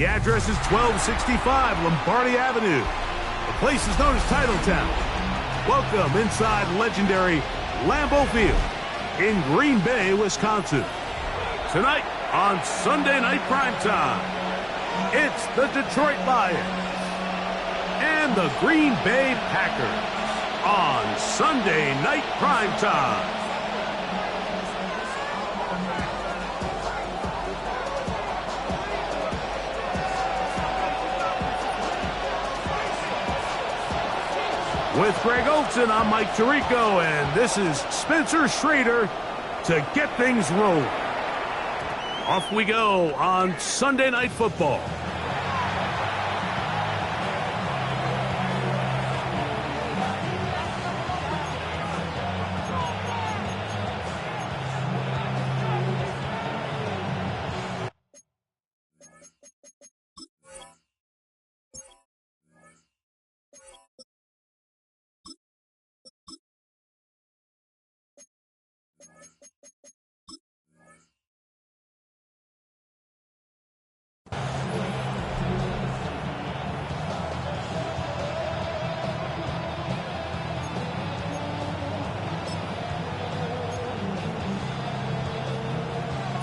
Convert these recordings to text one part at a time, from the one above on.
The address is 1265 Lombardi Avenue. The place is known as Titletown. Welcome inside legendary Lambeau Field in Green Bay, Wisconsin. Tonight on Sunday Night Primetime, it's the Detroit Lions and the Green Bay Packers on Sunday Night Primetime. With Greg Olson, I'm Mike Tirico, and this is Spencer Schrader to get things rolling. Off we go on Sunday Night Football.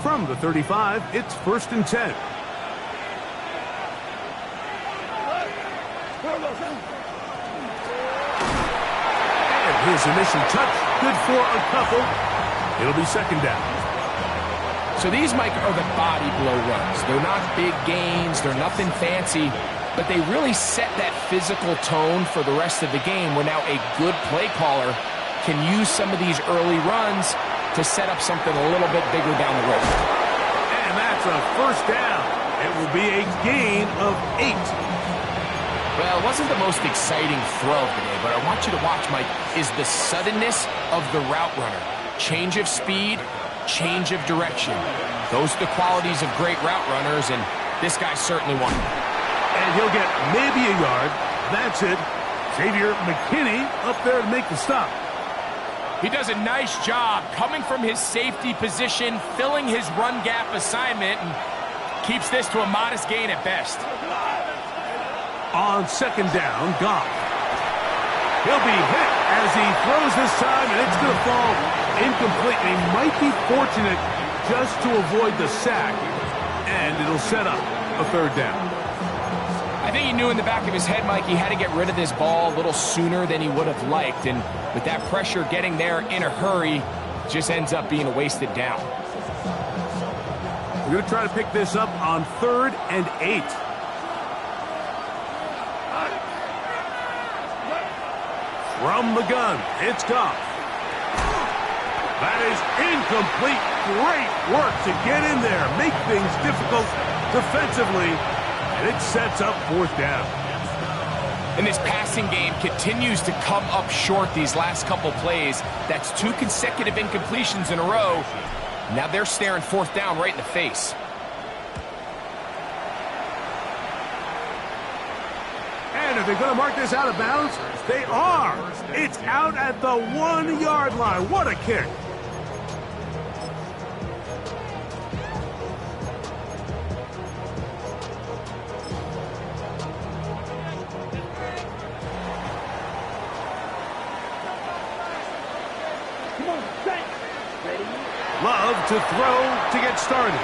From the 35, it's 1st and 10. And his initial touch, good for a couple. It'll be 2nd down. So these, Mike, are the body blow runs. They're not big gains, they're nothing fancy, but they really set that physical tone for the rest of the game where now a good play caller can use some of these early runs to set up something a little bit bigger down the road. And that's a 1st down. It will be a gain of 8. Well, it wasn't the most exciting throw of the day, but I want you to watch, Mike, is the suddenness of the route runner. Change of speed, change of direction. Those are the qualities of great route runners, and this guy certainly one. And he'll get maybe a yard. That's it. Xavier McKinney up there to make the stop. He does a nice job coming from his safety position, filling his run gap assignment, and keeps this to a modest gain at best. On 2nd down, Goff. He'll be hit as he throws this time, and it's going to fall incomplete. He might be fortunate just to avoid the sack, and it'll set up a 3rd down. I think he knew in the back of his head, Mike, he had to get rid of this ball a little sooner than he would have liked. And with that pressure getting there in a hurry, just ends up being a wasted down. We're going to try to pick this up on 3rd and 8. From the gun, it's Goff. That is incomplete. Great work to get in there, make things difficult defensively. And it sets up 4th down. And this passing game continues to come up short these last couple plays. That's 2 consecutive incompletions in a row. Now they're staring 4th down right in the face. And are they going to mark this out of bounds? They are. It's out at the 1-yard line. What a kick. Love to throw to get started.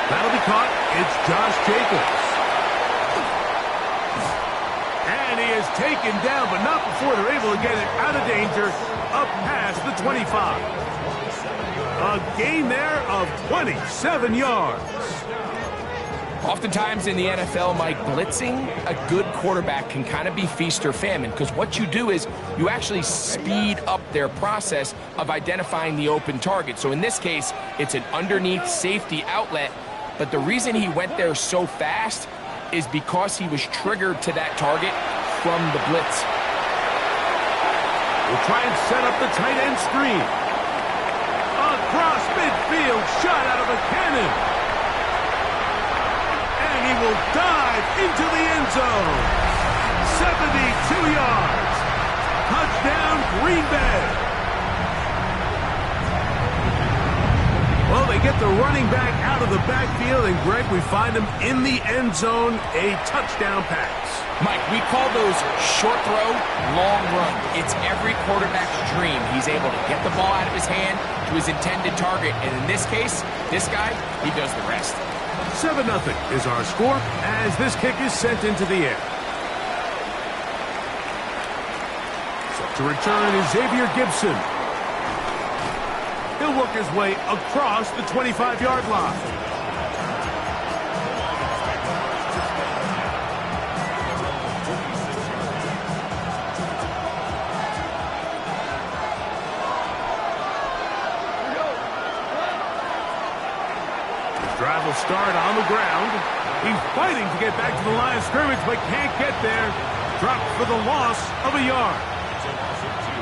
That'll be caught. It's Josh Jacobs. And he is taken down, but not before they're able to get it out of danger up past the 25. A gain there of 27 yards. Oftentimes in the NFL, Mike, blitzing a good quarterback can kind of be feast or famine, because what you do is you actually speed up their process of identifying the open target. So in this case, it's an underneath safety outlet, but the reason he went there so fast is because he was triggered to that target from the blitz. We'll try and set up the tight end screen. Across midfield, shot out of a cannon. He will dive into the end zone. 72 yards. Touchdown, Green Bay. Well, they get the running back out of the backfield, and Greg, we find him in the end zone, a touchdown pass. Mike, we call those short throw, long run. It's every quarterback's dream. He's able to get the ball out of his hand to his intended target, and in this case, this guy, he does the rest. 7-0 is our score as this kick is sent into the air. Set to return is Xavier Gibson. He'll work his way across the 25-yard line. The drive will start on the ground. He's fighting to get back to the line of scrimmage, but can't get there. Dropped for the loss of a yard.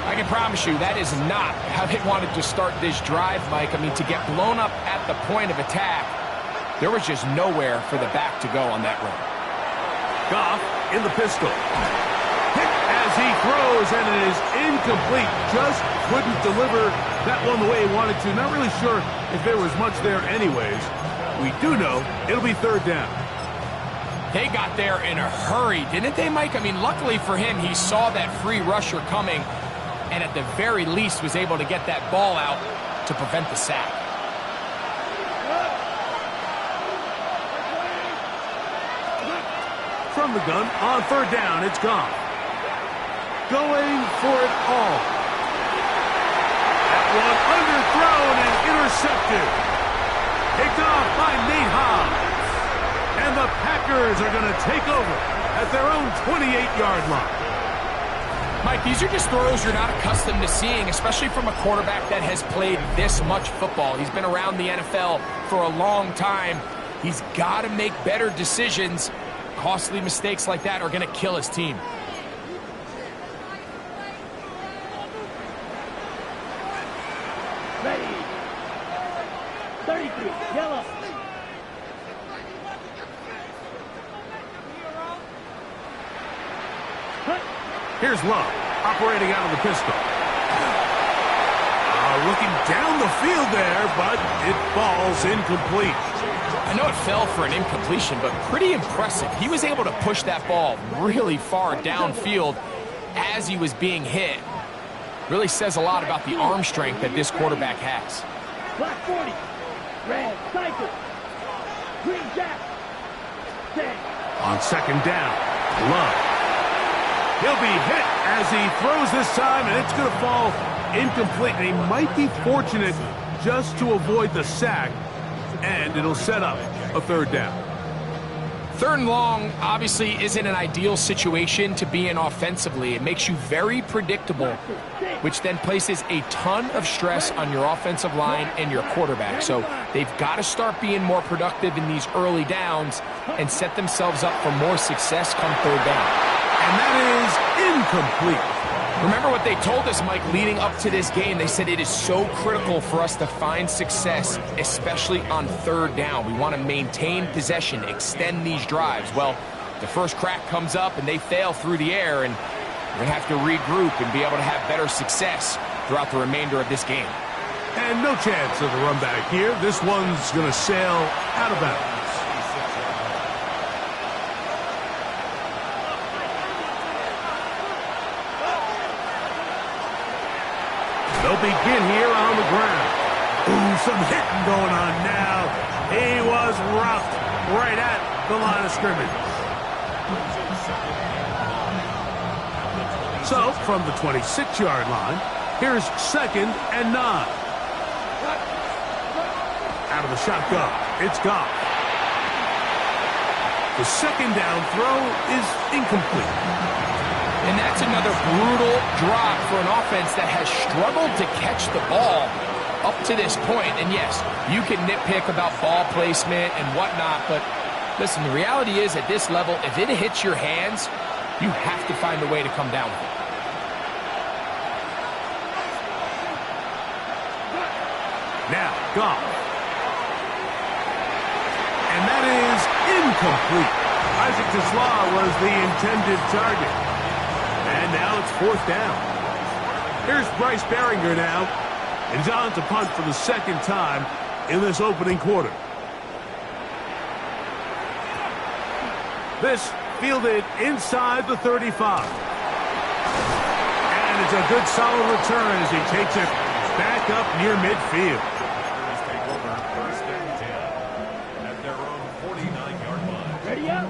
I can promise you that is not how they wanted to start this drive, Mike. I mean, to get blown up at the point of attack, there was just nowhere for the back to go on that run. Goff in the pistol. Hit as he throws, and it is incomplete. Just couldn't deliver that one the way he wanted to. Not really sure if there was much there anyways. We do know it'll be third down. They got there in a hurry, didn't they, Mike? I mean, luckily for him, he saw that free rusher coming, and at the very least was able to get that ball out to prevent the sack. From the gun, on third down, it's gone. Going for it all. That one underthrown and intercepted. Picked off by Nate Hobbs. And the Packers are going to take over at their own 28-yard line. Mike, these are just throws you're not accustomed to seeing, especially from a quarterback that has played this much football. He's been around the NFL for a long time. He's got to make better decisions. Costly mistakes like that are going to kill his team. Ready. 33, yellow. Here's Love, operating out of the pistol. Looking down the field there, but it falls incomplete. I know it fell for an incompletion, but pretty impressive. He was able to push that ball really far downfield as he was being hit. Really says a lot about the arm strength that this quarterback has. Black 40, red cycle, green jack, dead. On second down, Love. He'll be hit as he throws this time, and it's going to fall incomplete. And he might be fortunate just to avoid the sack, and it'll set up a third down. Third and long obviously isn't an ideal situation to be in offensively. It makes you very predictable, which then places a ton of stress on your offensive line and your quarterback. So they've got to start being more productive in these early downs and set themselves up for more success come third down. And that is incomplete. Remember what they told us, Mike, leading up to this game. They said it is so critical for us to find success, especially on third down. We want to maintain possession, extend these drives. Well, the first crack comes up and they fail through the air, and we're going to have to regroup and be able to have better success throughout the remainder of this game. And no chance of a run back here. This one's going to sail out of bounds. They'll begin here on the ground. Ooh, some hitting going on now. He was rocked right at the line of scrimmage. So, from the 26-yard line, here's second and 9. Out of the shotgun, it's Goff. The second down throw is incomplete. And that's another brutal drop for an offense that has struggled to catch the ball up to this point. And yes, you can nitpick about ball placement and whatnot, but listen, the reality is at this level, if it hits your hands, you have to find a way to come down with it. Now, Goff. And that is incomplete. Isaac Tesla was the intended target. And now it's fourth down. Here's Bryce Baringer now. And John to punt for the second time. in this opening quarter. This fielded inside the 35. And it's a good solid return as he takes it back up near midfield. First and 10 at their own 49-yard line. Ready up.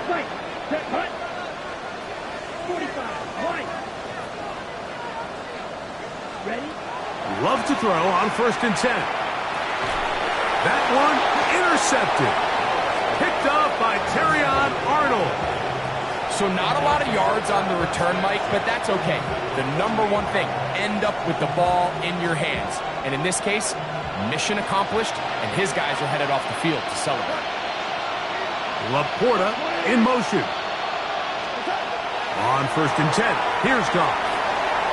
Right. Set cut. 45. Wide. Ready? Love to throw on 1st and 10. That one intercepted. Picked off by Terrion Arnold. So not a lot of yards on the return, Mike, but that's okay. The number one thing, end up with the ball in your hands. And in this case, mission accomplished, and his guys are headed off the field to celebrate. Laporta in motion. On 1st and 10. Here's Goff.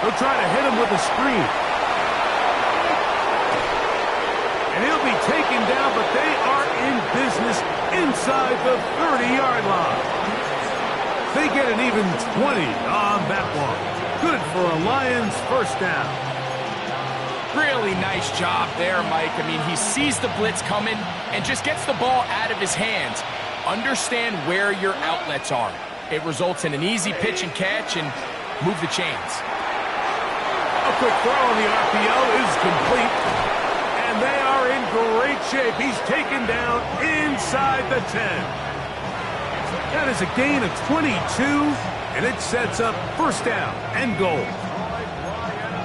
They'll try to hit him with a screen. And he'll be taken down, but they are in business inside the 30-yard line. They get an even 20 on that one. Good for a Lions first down. Really nice job there, Mike. I mean, he sees the blitz coming and just gets the ball out of his hands. Understand where your outlets are. It results in an easy pitch and catch and move the chains. A quick throw on the RPO is complete. And they are in great shape. He's taken down inside the 10. That is a gain of 22, and it sets up first down and goal.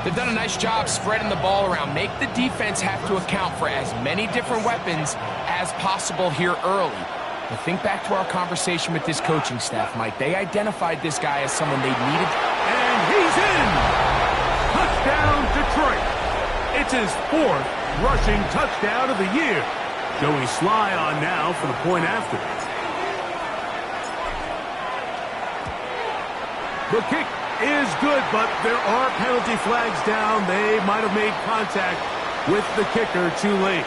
They've done a nice job spreading the ball around. Make the defense have to account for as many different weapons as possible here early. But think back to our conversation with this coaching staff, Mike. They identified this guy as someone they needed. And he's in! Touchdown, Detroit. It's his 4th rushing touchdown of the year. Joey Sly on now for the point after. The kick is good, but there are penalty flags down. They might have made contact with the kicker too late.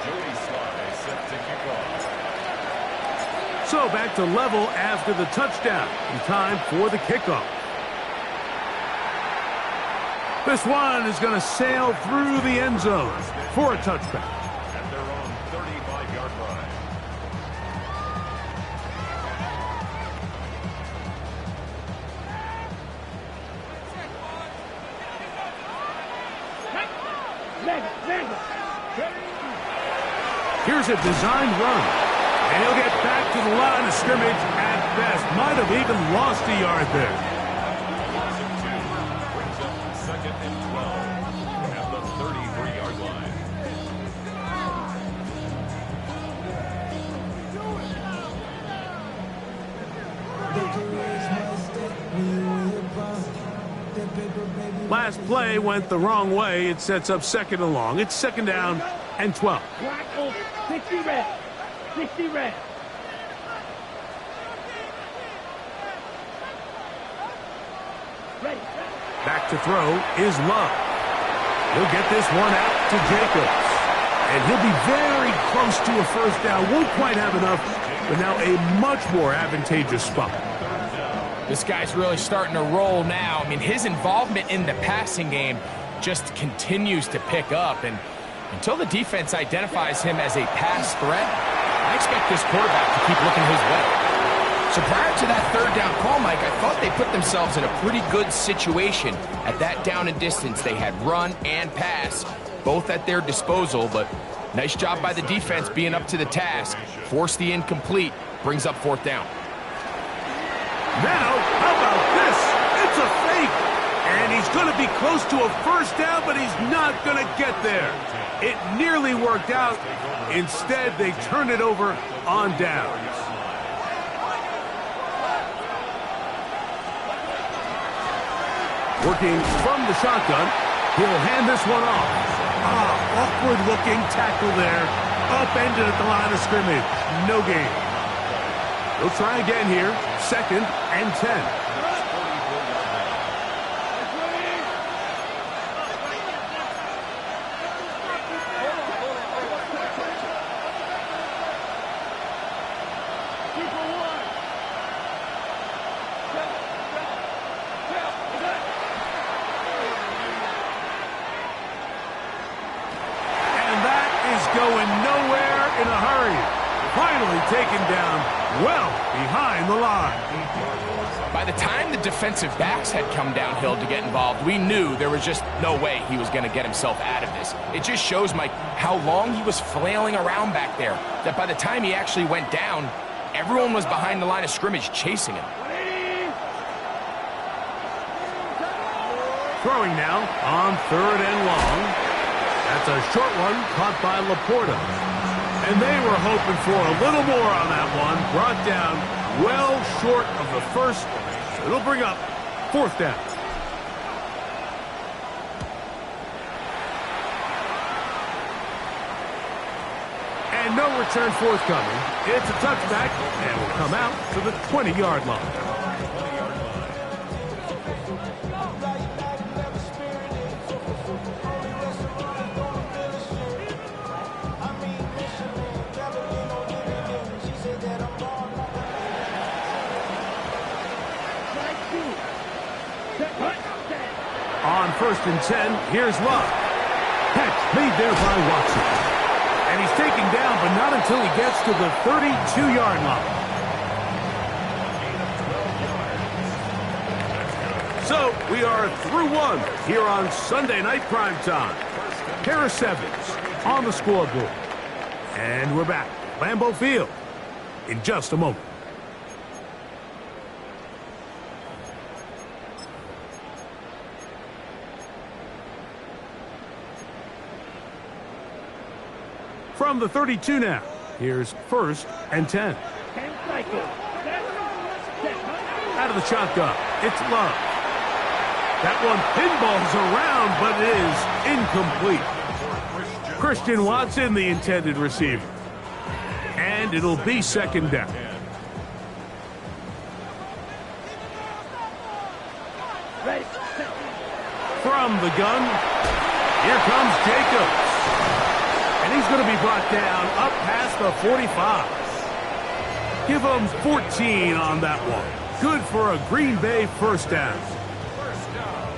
Joey Sly set to kick off. So back to level after the touchdown. In time for the kickoff. This one is going to sail through the end zone for a touchback. At their own 35-yard line. Here's a designed run. And he'll get back to the line of scrimmage at best. Might have even lost a yard there. Brings up 2nd and 12 at the 33-yard line. Last play went the wrong way. It sets up 2nd and long. It's 2nd down and 12. Black over. 60 red. 60 red. Ready. Back to throw is Love. He'll get this one out to Jacobs. And he'll be very close to a first down. Won't quite have enough, but now a much more advantageous spot. This guy's really starting to roll now. I mean, his involvement in the passing game just continues to pick up. And until the defense identifies him as a pass threat, I expect this quarterback to keep looking his way. So prior to that 3rd down call, Mike, I thought they put themselves in a pretty good situation. At that down and distance, they had run and pass, both at their disposal. But nice job by the defense being up to the task. Force the incomplete, brings up 4th down. Now, how about this? It's a fake. And he's going to be close to a first down, but he's not going to get there. It nearly worked out. Instead, they turn it over on downs. Working from the shotgun, he'll hand this one off. Awkward-looking tackle there. Upended at the line of scrimmage. No gain. They'll try again here. 2nd and 10. finally taken down well behind the line. By the time the defensive backs had come downhill to get involved, we knew there was just no way he was going to get himself out of this. It just shows, Mike, how long he was flailing around back there, that by the time he actually went down, everyone was behind the line of scrimmage chasing him. Throwing now on 3rd and long. That's a short one caught by Laporta. And they were hoping for a little more on that one. Brought down well short of the first. So it'll bring up 4th down. And no return forthcoming. It's a touchback and will come out to the 20-yard line. On 1st and 10, here's Love. Catch made there by Watson. And he's taken down, but not until he gets to the 32-yard line. So we are through one here on Sunday Night Primetime. Harris Evans on the scoreboard. And we're back at Lambeau Field in just a moment. From the 32 now, here's 1st and 10. Out of the shotgun, it's Love. That one pinballs around, but it is incomplete. Christian Watson, the intended receiver. And it'll be 2nd down. From the gun, here comes Jacobs. And he's going to be brought down up past the 45. Give him 14 on that one. Good for a Green Bay 1st down.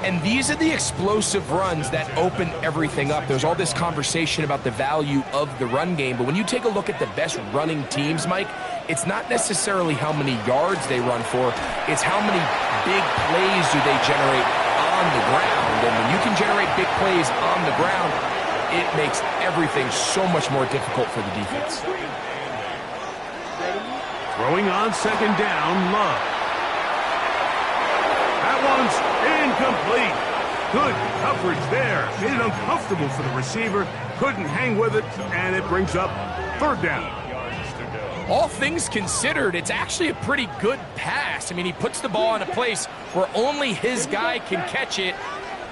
And these are the explosive runs that open everything up. There's all this conversation about the value of the run game, but when you take a look at the best running teams, Mike, it's not necessarily how many yards they run for, it's how many big plays do they generate on the ground. And when you can generate big plays on the ground, it makes everything so much more difficult for the defense. Throwing on 2nd down, Love. That one's incomplete. Good coverage there. Made it uncomfortable for the receiver. Couldn't hang with it, and it brings up 3rd down. All things considered, it's actually a pretty good pass. I mean, he puts the ball in a place where only his guy can catch it.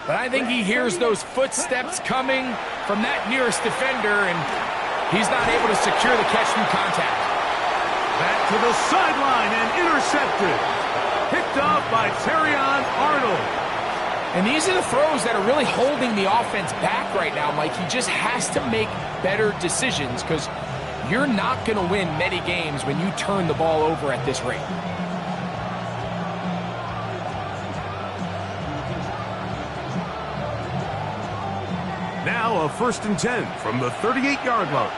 But I think he hears those footsteps coming from that nearest defender, and he's not able to secure the catch through contact. Back to the sideline and intercepted. Picked off by Terrion Arnold. And these are the throws that are really holding the offense back right now, Mike. He just has to make better decisions because you're not going to win many games when you turn the ball over at this rate. Now a 1st and 10 from the 38-yard line.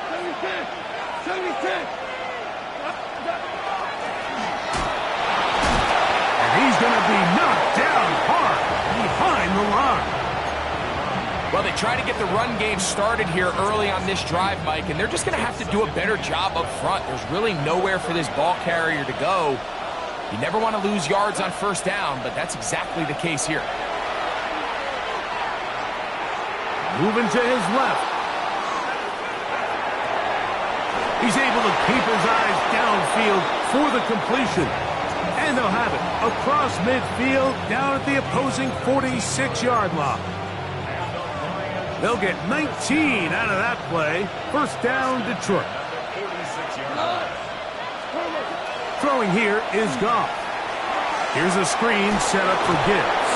And he's going to be knocked down hard behind the line. Well, they try to get the run game started here early on this drive, Mike, and they're just going to have to do a better job up front. There's really nowhere for this ball carrier to go. You never want to lose yards on 1st down, but that's exactly the case here. Moving to his left. He's able to keep his eyes downfield for the completion. And they'll have it across midfield down at the opposing 46-yard line. They'll get 19 out of that play. 1st down, Detroit. Throwing here is Goff. Here's a screen set up for Gibbs.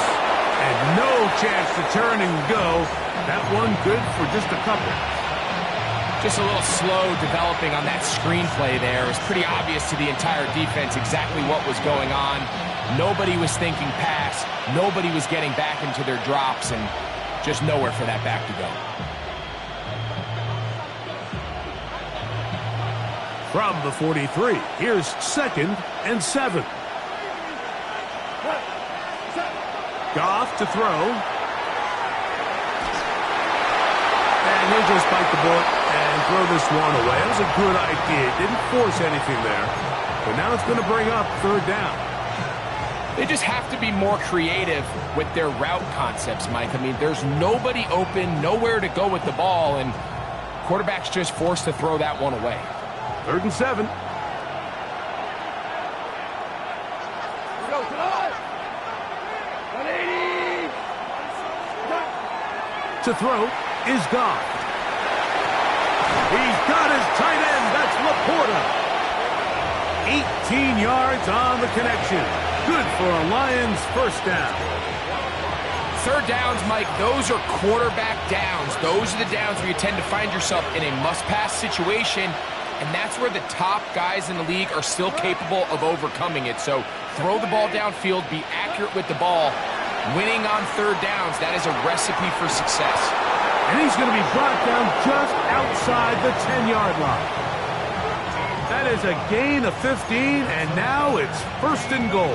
And no chance to turn and go. That one good for just a couple. Just a little slow developing on that screenplay there. It was pretty obvious to the entire defense exactly what was going on. Nobody was thinking pass. Nobody was getting back into their drops, and just nowhere for that back to go. From the 43, here's 2nd and 7. Goff to throw. And he'll just bite the bullet and throw this one away. That was a good idea. Didn't force anything there. But now it's going to bring up 3rd down. They just have to be more creative with their route concepts, Mike. I mean, there's nobody open, nowhere to go with the ball, and quarterback's just forced to throw that one away. 3rd and 7. To throw is Goff. He's got his tight end. That's Laporta. 18 yards on the connection. Good for a Lions 1st down. 3rd downs, Mike, those are quarterback downs. Those are the downs where you tend to find yourself in a must-pass situation, and that's where the top guys in the league are still capable of overcoming it. So throw the ball downfield, be accurate with the ball. Winning on 3rd downs, that is a recipe for success. And he's going to be brought down just outside the 10-yard line. That is a gain of 15, and now it's 1st and goal.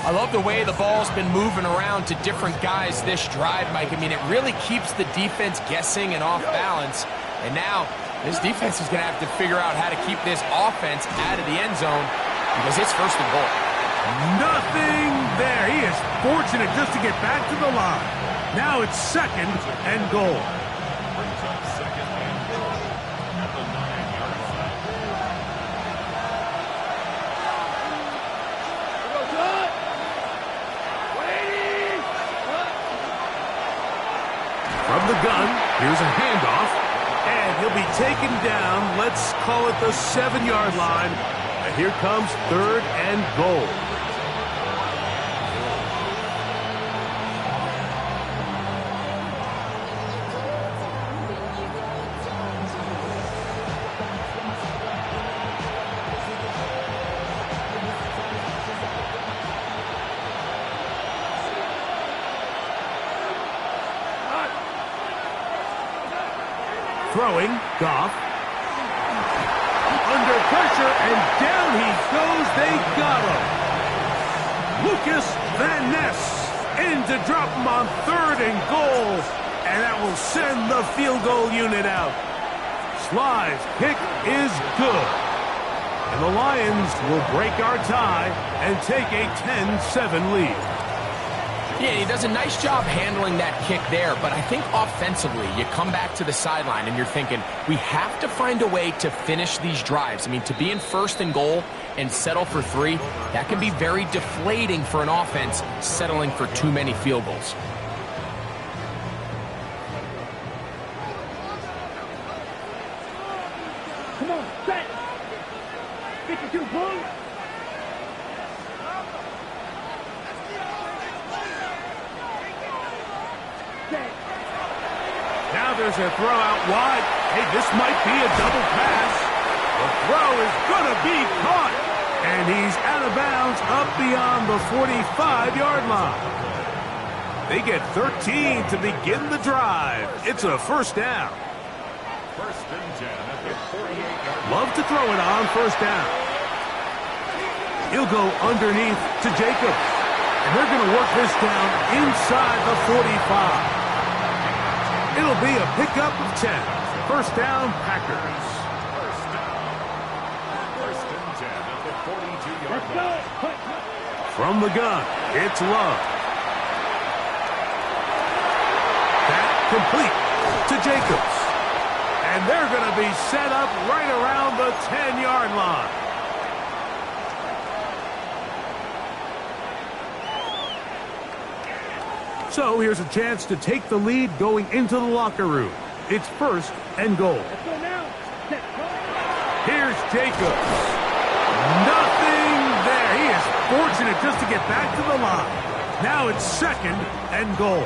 I love the way the ball's been moving around to different guys this drive, Mike. I mean, it really keeps the defense guessing and off balance. And now this defense is going to have to figure out how to keep this offense out of the end zone because it's 1st and goal. Nothing there. He is fortunate just to get back to the line. Now it's 2nd and goal. Brings up 2nd and goal at the 9-yard line. From the gun, here's a handoff, and he'll be taken down. Let's call it the 7-yard line. And here comes 3rd and goal. Throwing, Goff. Under pressure, and down he goes. They got him. Lucas Van Ness in to drop him on 3rd and goal. And that will send the field goal unit out. Sly's kick is good. And the Lions will break our tie and take a 10-7 lead. Yeah, he does a nice job handling that kick there, but I think offensively, you come back to the sideline and you're thinking, we have to find a way to finish these drives. I mean, to be in 1st and goal and settle for 3, that can be very deflating for an offense settling for too many field goals. Come on, set. 52 points. Now there's a throw out wide. Hey, this might be a double pass. The throw is going to be caught. And he's out of bounds up beyond the 45-yard line. They get 13 to begin the drive. It's a 1st down. 1st and 10 at the 48-yard line. Love to throw it on 1st down. He'll go underneath to Jacobs. And they're going to work this down inside the 45. It'll be a pickup of 10. 1st down, Packers. 1st and 10 at the 42-yard Let's line. go. From the gun, it's Love. That complete to Jacobs. And they're going to be set up right around the 10-yard line. So here's a chance to take the lead going into the locker room. It's 1st and goal. Let's go now. Set. Here's Jacobs. Nothing there. He is fortunate just to get back to the line. Now it's 2nd and goal.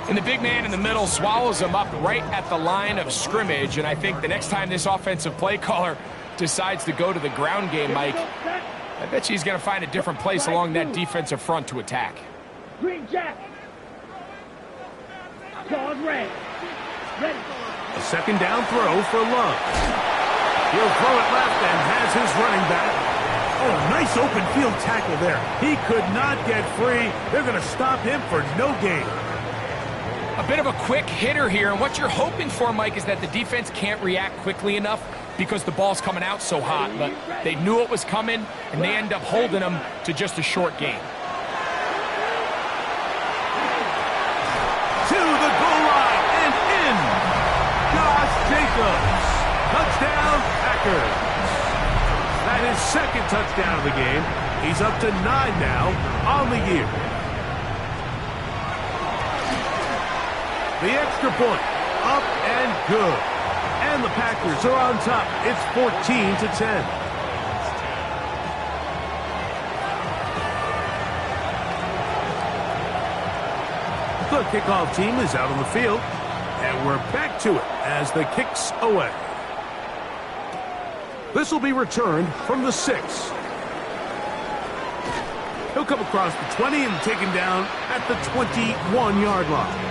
And the big man in the middle swallows him up right at the line of scrimmage. And I think the next time this offensive play caller decides to go to the ground game, Mike, I bet you he's going to find a different place along that defensive front to attack. Green Jack. Claws red. Ready. A 2nd down throw for Love. He'll throw it left and has his running back. Oh, nice open field tackle there. He could not get free. They're going to stop him for no gain. A bit of a quick hitter here, and what you're hoping for, Mike, is that the defense can't react quickly enough because the ball's coming out so hot. But they knew it was coming, and they end up holding them to just a short gain. To the goal line and in. Josh Jacobs. Touchdown, Packers. That is second touchdown of the game. He's up to 9 now on the year. The extra point, up and good. And the Packers are on top. It's 14-10. The kickoff team is out on the field, and we're back to it as the kick's away. This will be returned from the 6. He'll come across the 20 and taken down at the 21-yard line.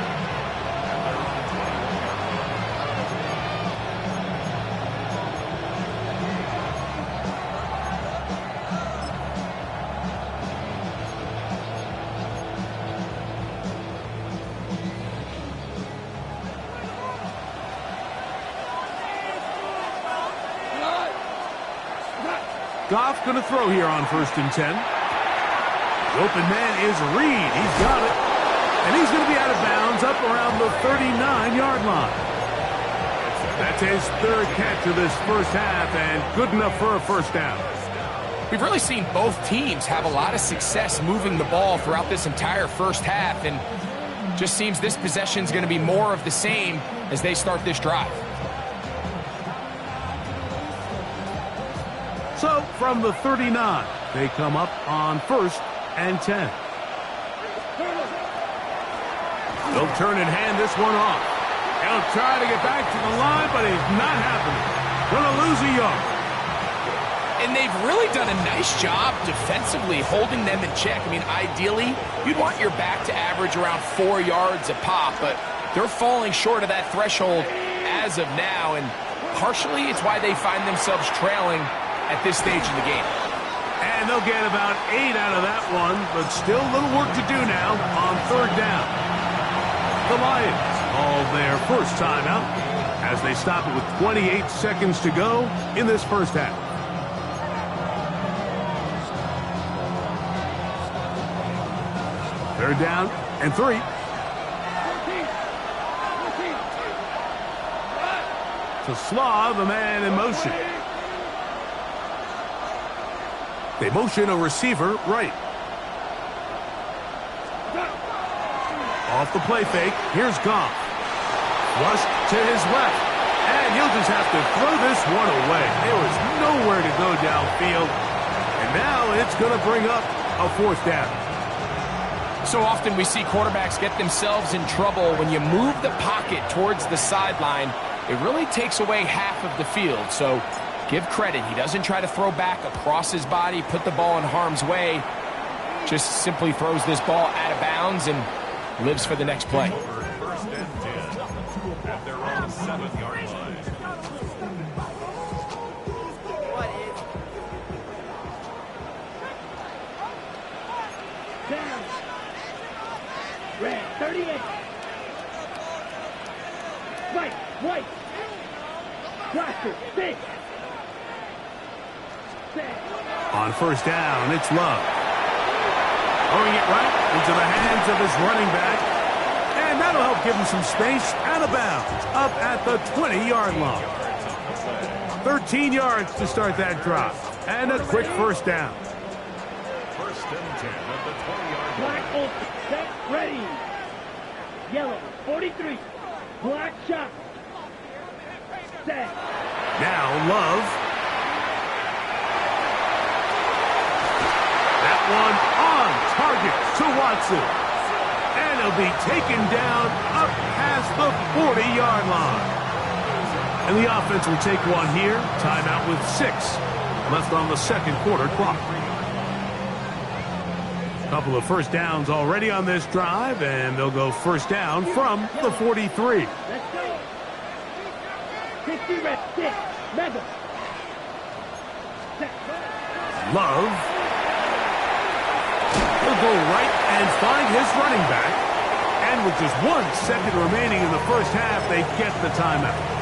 Goff going to throw here on 1st and 10. The open man is Reed. He's got it. And he's going to be out of bounds up around the 39-yard line. That's his 3rd catch of this first half and good enough for a first down. We've really seen both teams have a lot of success moving the ball throughout this entire first half, and just seems this possession is going to be more of the same as they start this drive. So, from the 39, they come up on 1st and 10. They'll turn and hand this one off. He'll try to get back to the line, but it's not happening. Gonna lose a yard. And they've really done a nice job defensively holding them in check. I mean, ideally, you'd want your back to average around 4 yards a pop, but they're falling short of that threshold as of now, and partially it's why they find themselves trailing at this stage in the game. And they'll get about 8 out of that one, but still a little work to do now on 3rd down. The Lions call their first timeout as they stop it with 28 seconds to go in this first half. Third down and 3. To Slaw, the man in motion. They motion a receiver right. Off the play fake, here's Goff. Rush to his left, and he'll just have to throw this one away. There was nowhere to go downfield, and now it's going to bring up a 4th down. So often we see quarterbacks get themselves in trouble when you move the pocket towards the sideline. It really takes away half of the field, so give credit. He doesn't try to throw back across his body, put the ball in harm's way. Just simply throws this ball out of bounds and lives for the next play. 1st and 10 at their own 7-yard line. Down. Red, 38. Right, white. Blaster, 6. On 1st down, it's Love. Throwing it right into the hands of his running back. And that'll help give him some space out of bounds up at the 20-yard line. 13 yards to start that drive. And a quick first down. 1st and 10 at the 20-yard line. Black ultra, set, ready. Yellow, 43. Black shot. Set. Now Love. That one on target to Watson. And he'll be taken down up past the 40-yard line. And the offense will take one here. Timeout with 6 left on the 2nd quarter clock. Couple of first downs already on this drive, and they'll go 1st down from the 43. Let's go. 60 red, 6. Mega. Love. He'll go right and find his running back. And with just 1 second remaining in the first half, they get the timeout.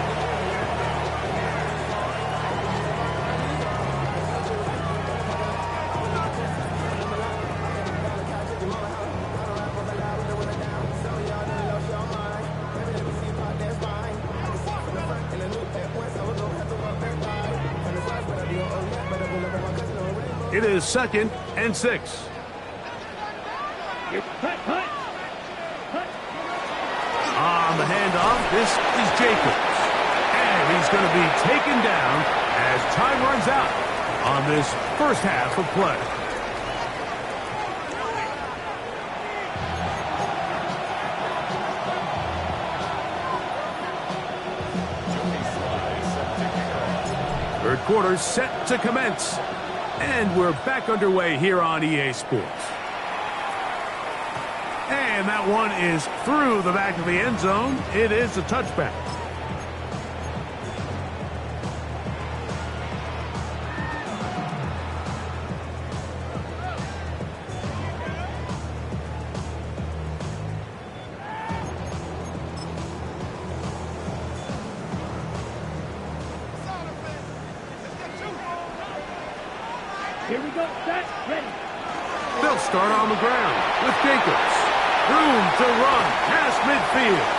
It is 2nd and 6. On the handoff, this is Jacobs. And he's going to be taken down as time runs out on this first half of play. Third quarter set to commence. And we're back underway here on EA Sports. And that one is through the back of the end zone. It is a touchback. Here we go, set, ready. They'll start on the ground with Jacobs. Room to run past midfield.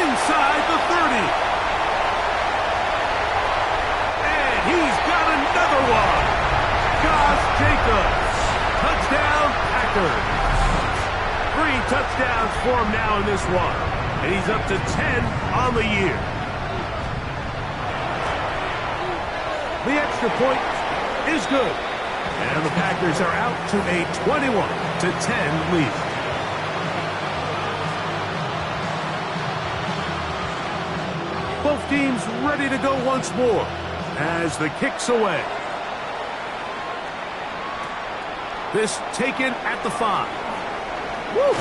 Inside the 30. And he's got another one. Josh Jacobs. Touchdown, Packers. 3 touchdowns for him now in this one. And he's up to 10 on the year. The extra point is good. And the Packers are out to a 21-10 lead. Both teams ready to go once more as the kick's away. This taken at the 5. Woo!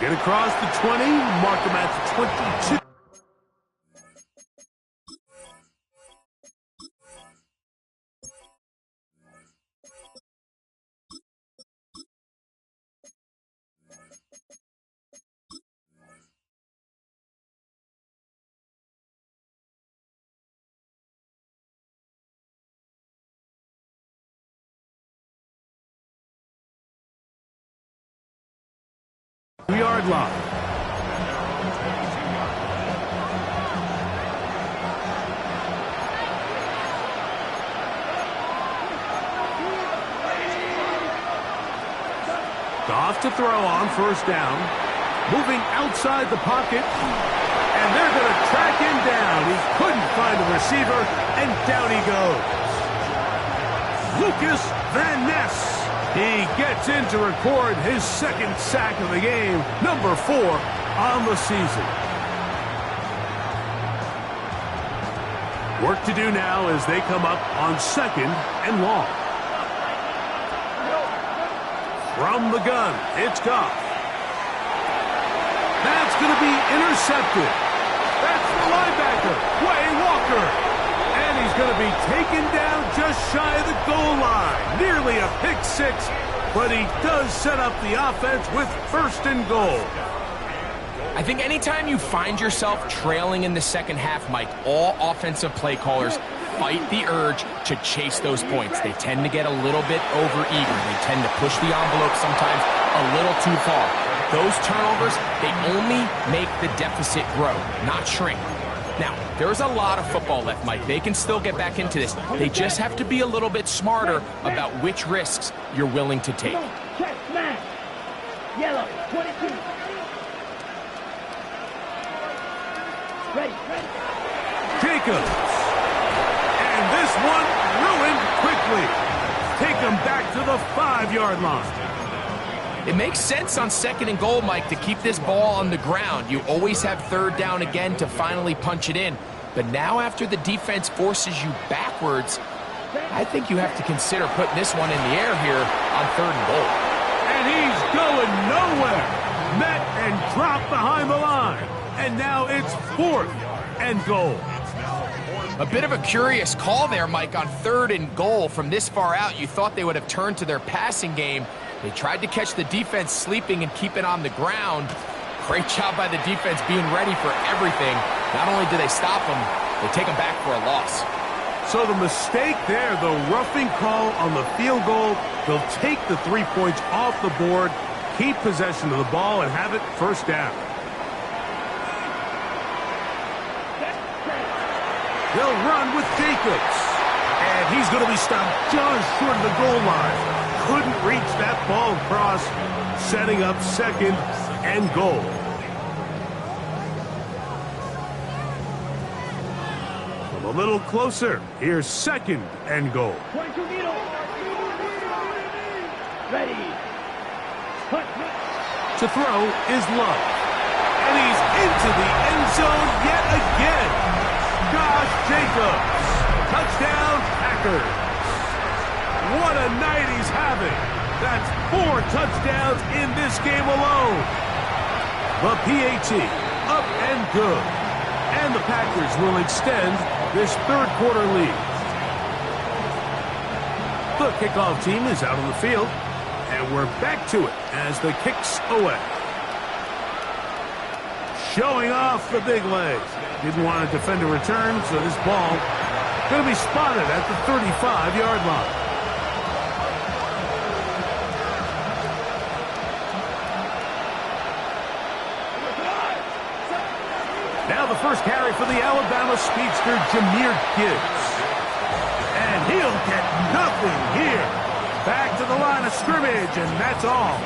Get across the 20, mark them at the 22. Yard line. Goff to throw on first down. Moving outside the pocket. And they're going to track him down. He couldn't find a receiver, and down he goes. Lucas Van Ness. He gets in to record his 2nd sack of the game, number 4 on the season. Work to do now as they come up on 2nd and long. From the gun, it's Goff. That's going to be intercepted. That's the linebacker, Wayne Walker. And he's going to be taken down just shy of the goal line. Nearly a pick 6, but he does set up the offense with 1st and goal. I think anytime you find yourself trailing in the second half, Mike, all offensive play callers fight the urge to chase those points. They tend to get a little bit over-eager. They tend to push the envelope sometimes a little too far. Those turnovers, they only make the deficit grow, not shrink. Now, there's a lot of football left, Mike. They can still get back into this. They just have to be a little bit smarter about which risks you're willing to take. Check, smash. Yellow, 22. Ready. Jacobs. And this one ruined quickly. Take him back to the 5-yard line. It makes sense on 2nd and goal, Mike, to keep this ball on the ground. You always have 3rd down again to finally punch it in. But now after the defense forces you backwards, I think you have to consider putting this one in the air here on 3rd and goal. And he's going nowhere. Met and dropped behind the line. And now it's 4th and goal. It's now 4th A bit of a curious call there, Mike, on 3rd and goal. From this far out, you thought they would have turned to their passing game. They tried to catch the defense sleeping and keep it on the ground. Great job by the defense being ready for everything. Not only do they stop them, they take them back for a loss. So the mistake there, the roughing call on the field goal, they'll take the 3 points off the board, keep possession of the ball, and have it first down. They'll run with Jacobs. And he's going to be stopped just short of the goal line. Couldn't reach that ball across, setting up 2nd and goal. A little closer. Here's 2nd and goal. 22 meters. Ready. Cut. To throw is Love. And he's into the end zone yet again. Josh Jacobs. Touchdown, Packers. What a night he's having. That's 4 touchdowns in this game alone. The PAT, up and good. And the Packers will extend this 3rd quarter lead. The kickoff team is out on the field, and we're back to it as the kick's away. Showing off the big legs. Didn't want to defend a return, so this ball going to be spotted at the 35-yard line. Now the first carry for the Alabama speedster, Jahmyr Gibbs. And he'll get nothing here. Back to the line of scrimmage, and that's all.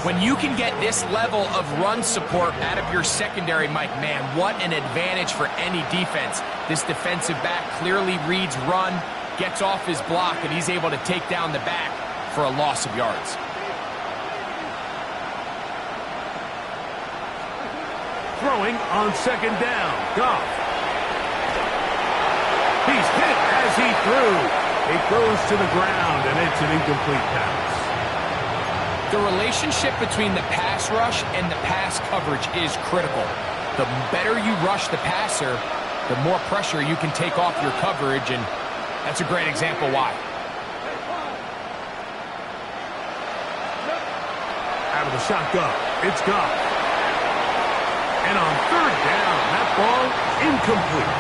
When you can get this level of run support out of your secondary, Mike, man, what an advantage for any defense. This defensive back clearly reads run, gets off his block, and he's able to take down the back for a loss of yards. Throwing on 2nd down, Goff. He's hit as he threw. It goes to the ground, and it's an incomplete pass. The relationship between the pass rush and the pass coverage is critical. The better you rush the passer, the more pressure you can take off your coverage, and that's a great example why. Out of the shotgun, it's Goff. And on 3rd down, that ball incomplete.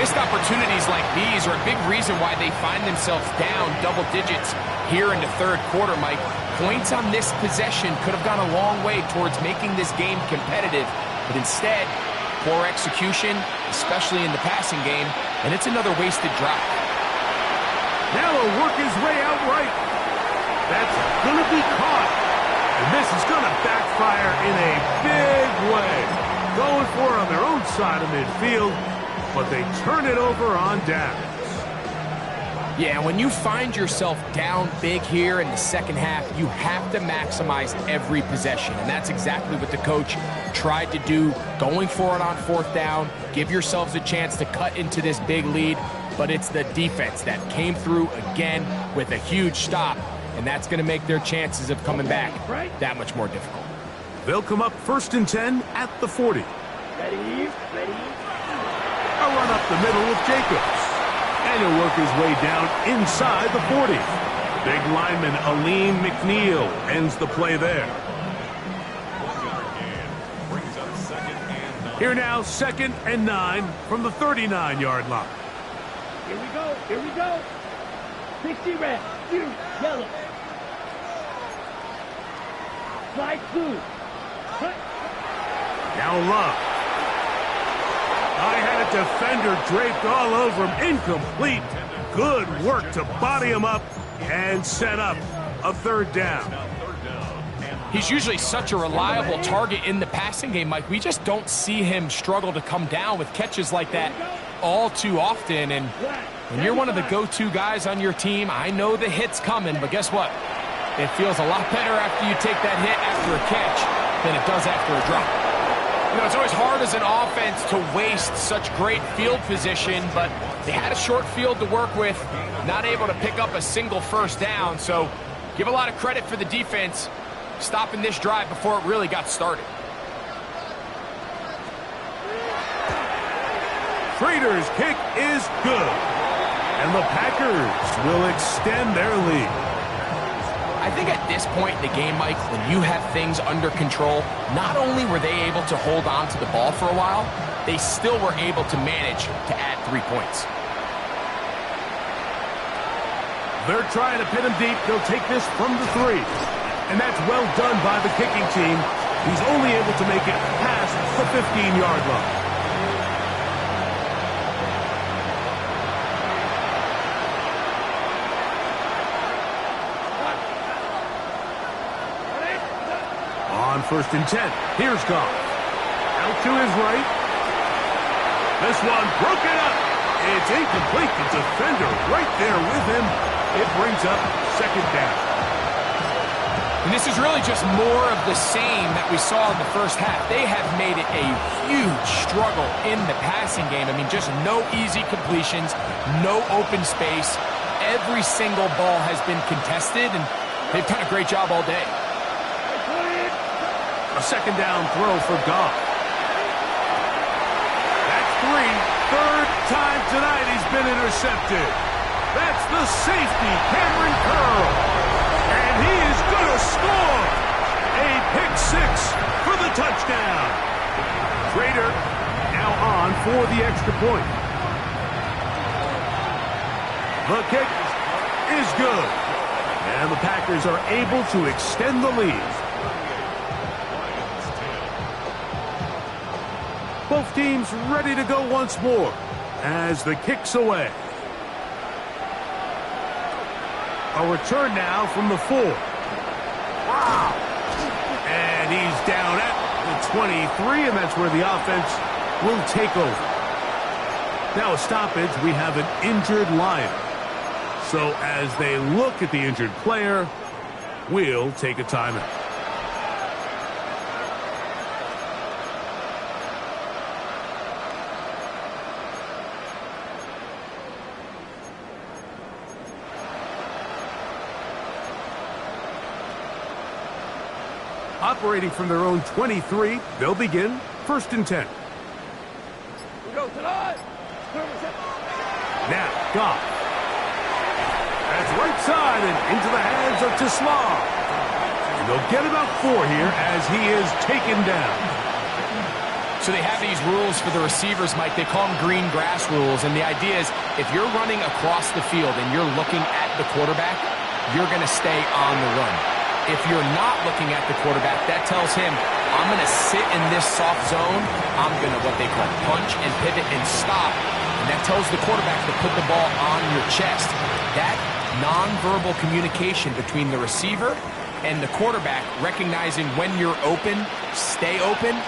Missed opportunities like these are a big reason why they find themselves down double digits here in the 3rd quarter, Mike. Points on this possession could have gone a long way towards making this game competitive, but instead, poor execution, especially in the passing game, and it's another wasted drive. Now he'll work his way out right. That's going to be caught. And this is going to backfire in a big way. Going for it on their own side of midfield, but they turn it over on downs. Yeah, when you find yourself down big here in the 2nd half, you have to maximize every possession. And that's exactly what the coach tried to do, going for it on 4th down, give yourselves a chance to cut into this big lead. But it's the defense that came through again with a huge stop, and that's going to make their chances of coming back that much more difficult. They'll come up 1st and 10 at the 40. Ready. A run up the middle with Jacobs. And he'll work his way down inside the 40. Big lineman Aleem McNeil ends the play there. Here now, 2nd and 9 from the 39-yard line. Here we go. 60 red, blue, yellow. Slide through. Cut. Now Love. I had a defender draped all over him. Incomplete. Good work to body him up and set up a 3rd down. He's usually such a reliable target in the passing game, Mike. We just don't see him struggle to come down with catches like that all too often. And when you're one of the go-to guys on your team, I know the hit's coming, but guess what? It feels a lot better after you take that hit after a catch than it does after a drop. You know, it's always hard as an offense to waste such great field position, but they had a short field to work with, not able to pick up a single 1st down. So give a lot of credit for the defense stopping this drive before it really got started. Trader's kick is good. And the Packers will extend their lead. I think at this point in the game, Mike, when you have things under control, not only were they able to hold on to the ball for a while, they still were able to manage to add 3 points. They're trying to pin him deep. They'll take this from the 3. And that's well done by the kicking team. He's only able to make it past the 15-yard line. On 1st and 10, here's Goff. Out to his right. This one broken up. It's incomplete. The defender right there with him. It brings up 2nd down. And this is really just more of the same that we saw in the first half. They have made it a huge struggle in the passing game. I mean, just no easy completions, no open space. Every single ball has been contested, and they've done a great job all day. A 2nd down throw for Goff. That's 3. 3rd time tonight he's been intercepted. That's the safety, Cameron Curl. And he is going to score. A pick 6 for the touchdown. Trader now on for the extra point. The kick is good. And the Packers are able to extend the lead. Both teams ready to go once more as the kick's away. A return now from the 4. Wow! And he's down at the 23, and that's where the offense will take over. Now a stoppage, we have an injured Lion. So as they look at the injured player, we'll take a timeout. Operating from their own 23, they'll begin 1st and 10. Now, Goff. That's right side and into the hands of Tislar. And they'll get about 4 here as he is taken down. So they have these rules for the receivers, Mike. They call them green grass rules. And the idea is if you're running across the field and you're looking at the quarterback, you're going to stay on the run. If you're not looking at the quarterback, that tells him, I'm going to sit in this soft zone. I'm going to what they call punch and pivot and stop. And that tells the quarterback to put the ball on your chest. That nonverbal communication between the receiver and the quarterback, recognizing when you're open, stay open,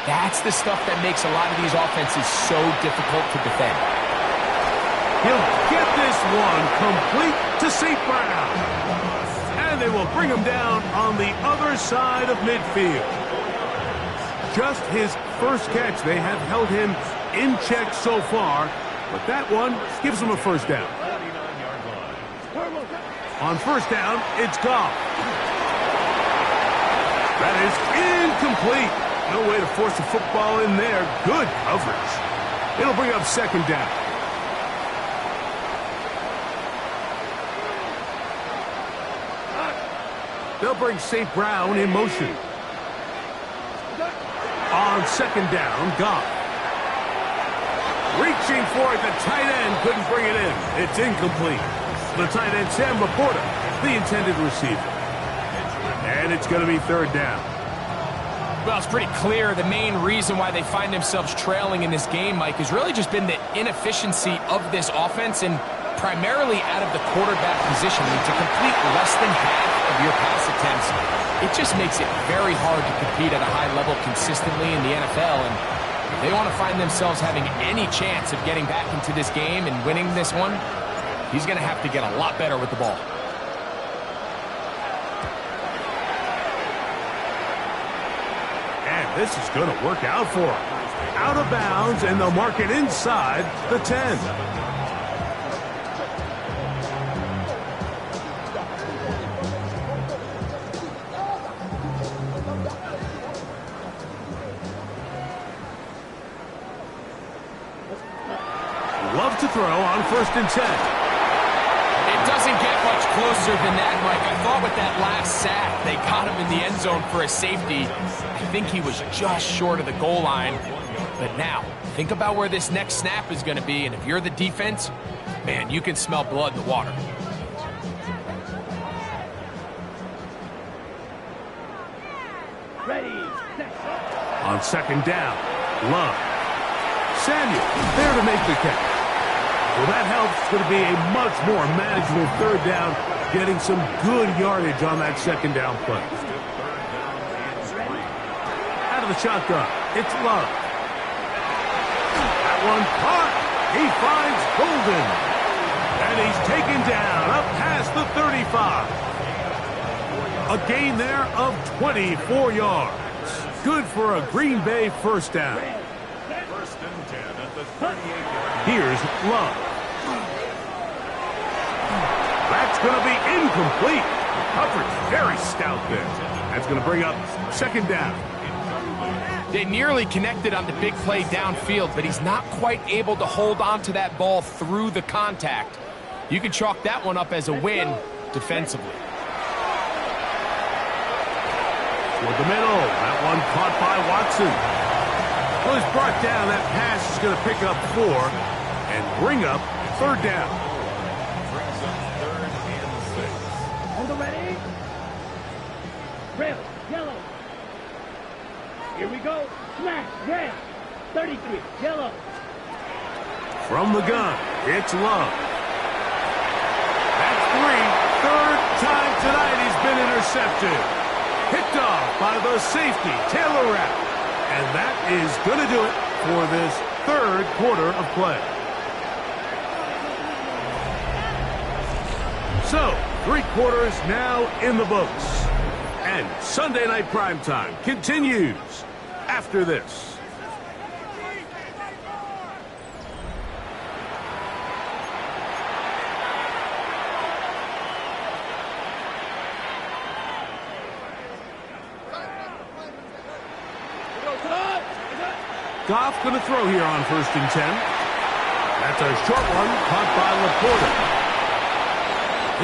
that's the stuff that makes a lot of these offenses so difficult to defend. He'll get this one complete to St. Brown. And they will bring him down on the other side of midfield. Just his first catch. They have held him in check so far, but that one gives him a 1st down. On 1st down, it's Goff. That is incomplete. No way to force the football in there. Good coverage. It'll bring up 2nd down. They'll bring St. Brown in motion. On 2nd down, Goff. Reaching for it, the tight end couldn't bring it in. It's incomplete. The tight end, Sam Laporta, the intended receiver. And it's going to be 3rd down. Well, it's pretty clear the main reason why they find themselves trailing in this game, Mike, has really just been the inefficiency of this offense and primarily out of the quarterback position. I mean, to complete less than half of your pass attempts, it just makes it very hard to compete at a high level consistently in the NFL. And if they want to find themselves having any chance of getting back into this game and winning this one, he's going to have to get a lot better with the ball. And this is going to work out for him. Out of bounds, and they'll mark it inside the 10. throw on 1st and 10. It doesn't get much closer than that, Mike. I thought with that last sack, they got him in the end zone for a safety. I think he was just short of the goal line. But now, think about where this next snap is going to be, and if you're the defense, man, you can smell blood in the water. Ready, set. On 2nd down, Love. Samuel there to make the catch. Well, that helps. It's going to be a much more manageable 3rd down, getting some good yardage on that 2nd down play. Out of the shotgun, it's Love. That one caught. He finds Golden. And he's taken down up past the 35. A gain there of 24 yards. Good for a Green Bay 1st down. 1st and 10 at the 38-yard. Here's Love. That's going to be incomplete. Coverage very stout there. That's going to bring up 2nd down. They nearly connected on the big play downfield, but he's not quite able to hold on to that ball through the contact. You can chalk that one up as a win defensively. Toward the middle. That one caught by Watson. Well, he's brought down. That pass is going to pick up 4 and bring up 3rd down. Brings up 3rd and 6. On the ready. Red, yellow. Here we go. Smash, red. 33, yellow. From the gun, it's Love. That's 3. 3rd time tonight he's been intercepted. Picked off by the safety, Taylor Rapp. And that is going to do it for this 3rd quarter of play. So, 3 quarters now in the books. And Sunday Night Primetime continues after this. Goff going to throw here on 1st and 10. That's a short one, caught by Laporta.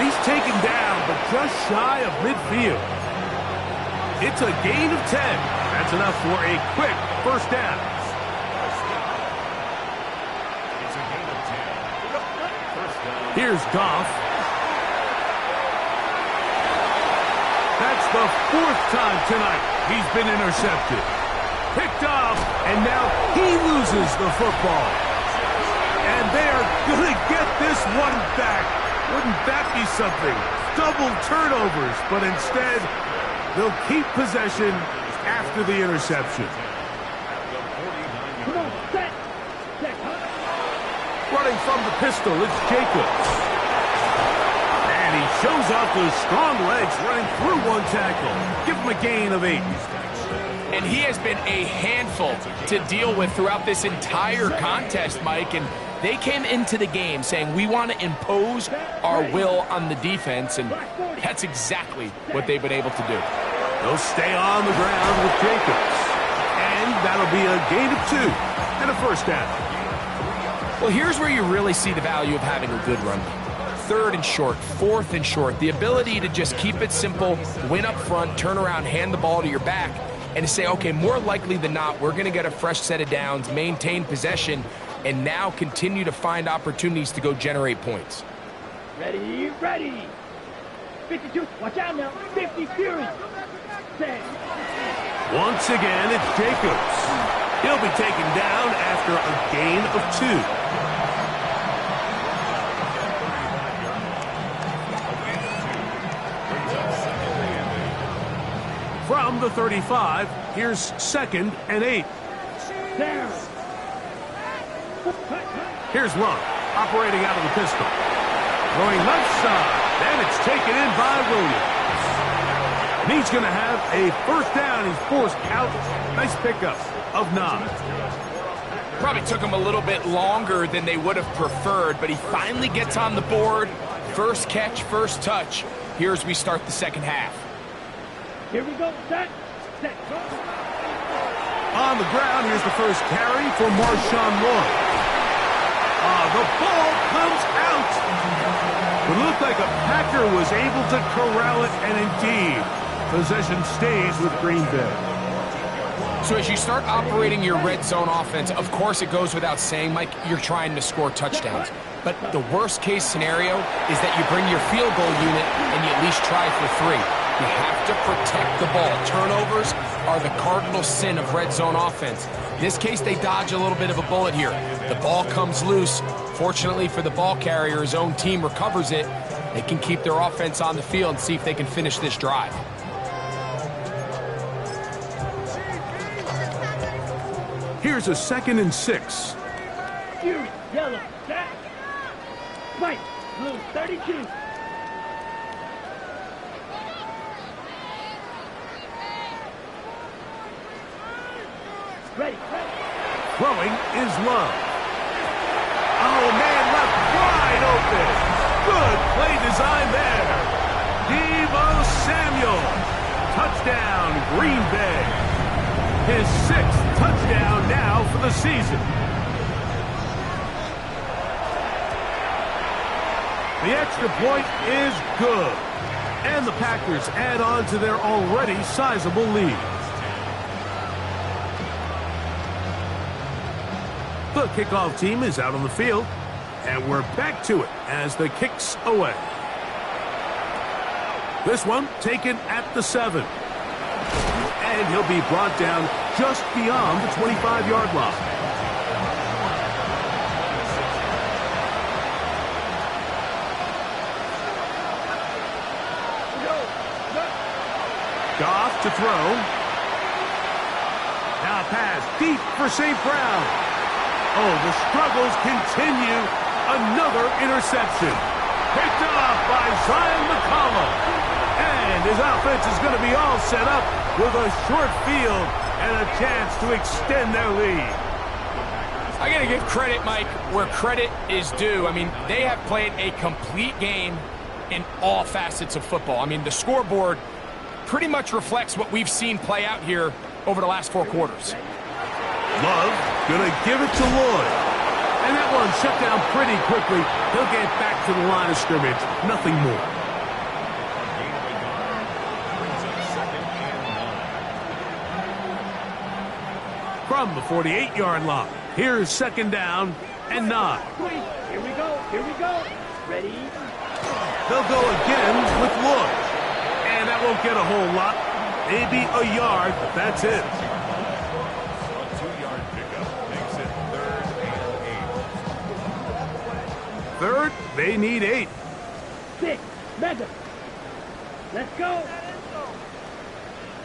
He's taken down, but just shy of midfield. It's a gain of 10. That's enough for a quick 1st down. It's a gain of 10. 1st down. Here's Goff. That's the 4th time tonight he's been intercepted. Picked off, and now he loses the football. And they are going to get this one back. Wouldn't that be something? Double turnovers, but instead, they'll keep possession after the interception. Come on, set. Set. Running from the pistol, it's Jacobs. And he shows off those strong legs running through one tackle. Give him a gain of 8. And he has been a handful to deal with throughout this entire contest, Mike. And they came into the game saying, we want to impose our will on the defense. And that's exactly what they've been able to do. They'll stay on the ground with Jacobs. And that'll be a gain of 2 and a 1st down. Well, here's where you really see the value of having a good run. 3rd and short, 4th and short. The ability to just keep it simple, win up front, turn around, hand the ball to your back, and to say, okay, more likely than not, we're going to get a fresh set of downs, maintain possession, and now continue to find opportunities to go generate points. Ready, ready. 52, watch out now. 50, Fury. Set. Once again, it's Jacobs. He'll be taken down after a gain of 2. From the 35, here's 2nd and 8. Down. Here's Love, operating out of the pistol. Throwing left side, and it's taken in by Williams. And he's going to have a 1st down. He's forced out. Nice pickup of 9. Probably took him a little bit longer than they would have preferred, but he finally gets on the board. First catch, first touch. Here as we start the 2nd half. Here we go. Set. Set. Go. On the ground, here's the first carry for Marshawn Lloyd. The ball comes out. It looked like a Packer was able to corral it, and indeed, possession stays with Green Bay. So as you start operating your red zone offense, of course it goes without saying, Mike, you're trying to score touchdowns. But the worst case scenario is that you bring your field goal unit and you at least try for 3. You have to protect the ball. Turnovers are the cardinal sin of red zone offense. In this case, they dodge a little bit of a bullet here. The ball comes loose. Fortunately for the ball carrier, his own team recovers it. They can keep their offense on the field and see if they can finish this drive. Here's a 2nd and 6. Fury, yellow, jack. White, blue, 32. Ready. Throwing is Love. Oh, man, left wide open. Good play design there. Deebo Samuel. Touchdown, Green Bay. His 6th touchdown now for the season. The extra point is good. And the Packers add on to their already sizable lead. The kickoff team is out on the field, and we're back to it as the kick's away. This one taken at the 7. And he'll be brought down just beyond the 25-yard line. Goff to throw. Now pass deep for St. Brown. Oh, the struggles continue. Another interception. Picked off by Zion McCollum. And his offense is going to be all set up with a short field and a chance to extend their lead. I got to give credit, Mike, where credit is due. I mean, they have played a complete game in all facets of football. I mean, the scoreboard pretty much reflects what we've seen play out here over the last 4 quarters. Love going to give it to Lloyd. And that one shut down pretty quickly. He'll get back to the line of scrimmage. Nothing more. From the 48-yard line, here's 2nd down and 9. Here we go. Ready? They'll go again with Lloyd. And that won't get a whole lot. Maybe a yard, but that's it. A 2-yard pickup makes it 3rd and 8. 3rd, they need 8. 6, Madden. Let's go.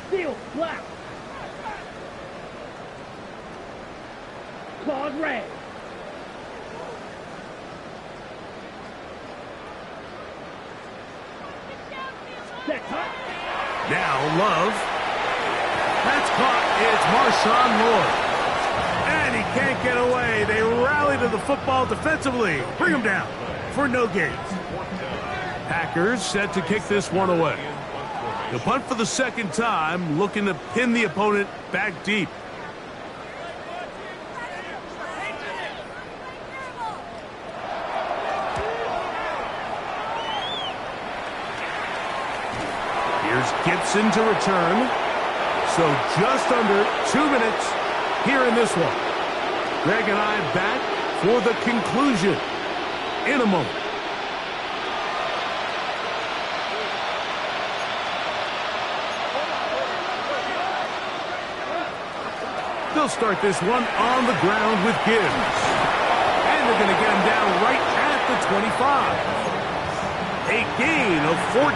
Steel, black. Claws red. Set hot. Now Love. That's caught. It's Marshawn Lloyd. And he can't get away. They rally to the football defensively. Bring him down for no gain. Packers set to kick this one away. The punt for the 2nd time, looking to pin the opponent back deep. Here's Gibson to return. So just under 2 minutes here in this one. Greg and I back for the conclusion in a moment. They'll start this one on the ground with Gibbs. And they're going to get him down right at the 25. A gain of 14.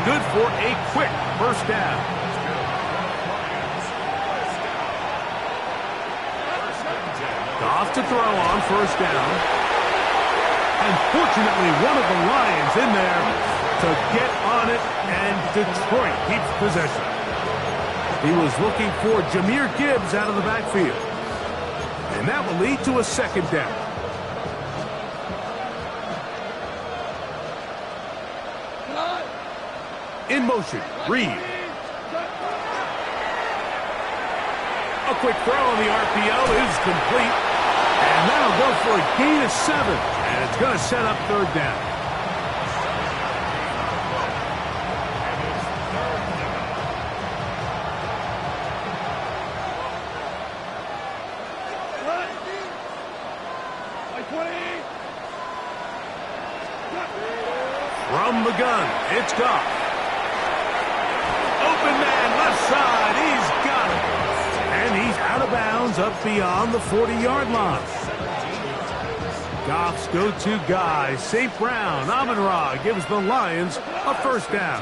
Good for a quick first down. Goff to throw on 1st down. And fortunately, one of the Lions in there to get on it, and Detroit keeps possession. He was looking for Jahmyr Gibbs out of the backfield. And that will lead to a 2nd down. In motion, Reed. A quick throw on the RPO is complete. And that'll go for a gain of 7. And it's going to set up third down. From the gun, it's Goff. Open man, left side, he's got it. And he's out of bounds up beyond the 40-yard line. Goff's go-to guy, St. Brown, Amon-Ra, gives the Lions a first down.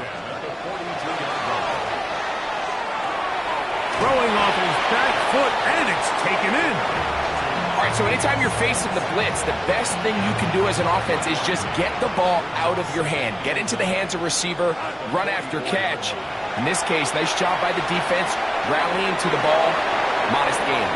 Throwing off his back foot, and it's taken in. All right, so anytime you're facing the blitz, the best thing you can do as an offense is just get the ball out of your hand. Get into the hands of receiver, run after catch. In this case, nice job by the defense, rallying to the ball, modest gain.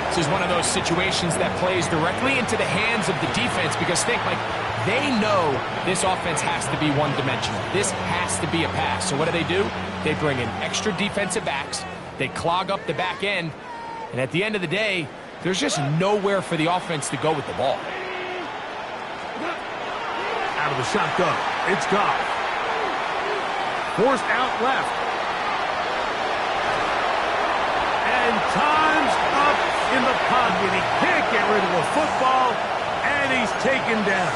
This is one of those situations that plays directly into the hands of the defense because think, like, they know this offense has to be one-dimensional. This has to be a pass. So what do? They bring in extra defensive backs. They clog up the back end. And at the end of the day, there's just nowhere for the offense to go with the ball. Out of the shotgun, it's Goff. Forced out left. And time's up in the pocket. He can't get rid of the football, and he's taken down.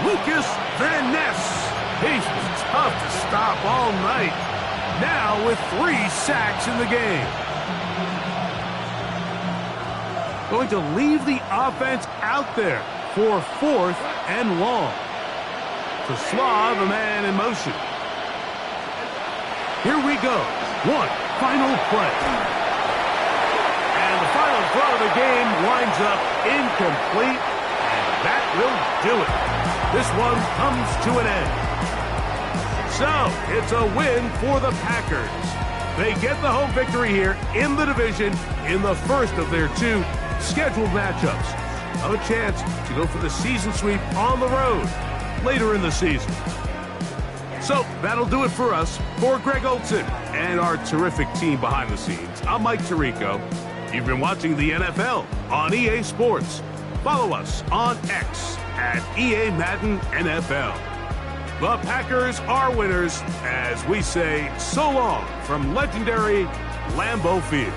Lucas Van Ness. He's been tough to stop all night. Now with 3 sacks in the game. Going to leave the offense out there for 4th and long. To Slav, a man in motion. Here we go. One final play. And the final throw of the game winds up incomplete. And that will do it. This one comes to an end. So, it's a win for the Packers. They get the home victory here in the division in the first of their 2 scheduled matchups. Of a chance to go for the season sweep on the road later in the season. So that'll do it for us. For Greg Olson and our terrific team behind the scenes, I'm Mike Tirico. You've been watching the NFL on EA Sports. Follow us on X at EA Madden NFL. The Packers are winners as we say so long from legendary Lambeau Field.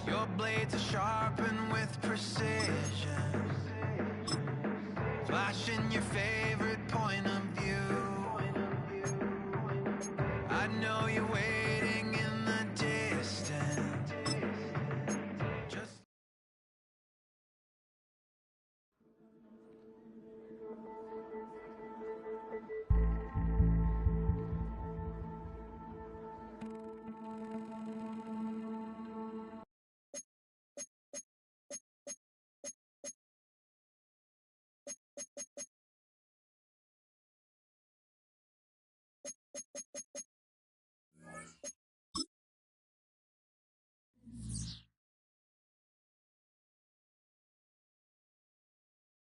Your blades are sharpened with precision, flashing your favorite point of view. I know you're waiting in the distance. Just